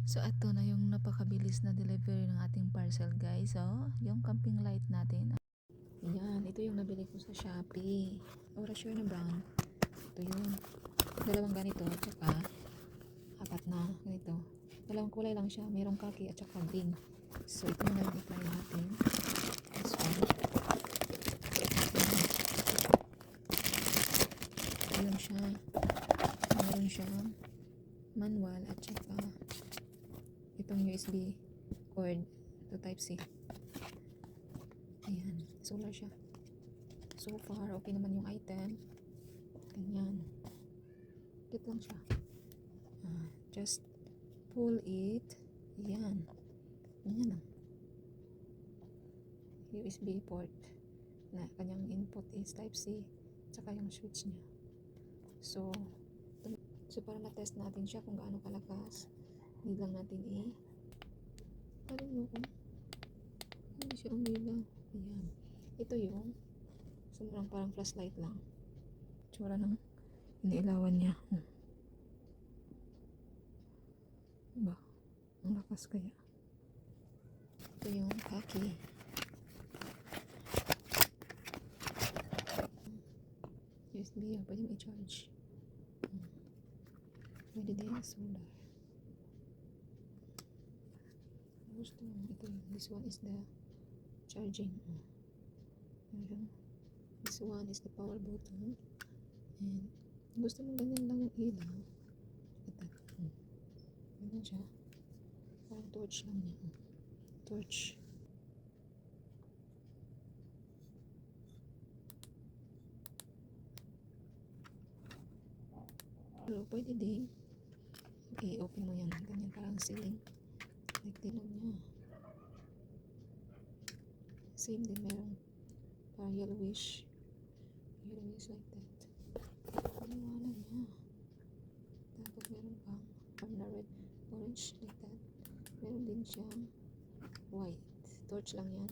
So, ito na yung napakabilis na delivery ng ating parcel, guys. So, yung camping light natin. Yan, ito yung nabili ko sa Shopee. Orasyon na brown. Ito yun. Dalawang ganito, tsaka apat na ganito. Dalawang kulay lang siya. Merong kaki at tsaka green. So, ito na lang i-try natin. This one. Ayun siya. Meron siyang manual at tsaka itong USB cord to type C. Ayan, solar siya. So far, okay naman yung item. Ganyan. Cute lang siya. Just pull it. Ayan. Ganyan lang. USB port na kanyang input is type C tsaka yung switch niya. So para ma-test natin siya kung gaano kalakas, hindi lang natin parin mo kung hindi siya umilaw. Ayan. Ito yung parang flashlight lang. Tsura ng iniilawan niya. Diba? Ang lakas kaya. Ito yung kaki. USB, pwede mo i-charge. Pwede din solar. Gusto mo ito. This one is the charging. This one is the power button. And gusto mo ganyan lang yung ilaw. Ito. Ganyan siya. Parang torch lang niya. Torch. Pero pwede din i-open mo yan. Ganyan parang ceiling. Like dinog niya. Same din meron parang yellowish. Yellowish like that. Paniwala niya. Tapos meron pang na red, orange like that. Meron din siyang white. Torch lang yan.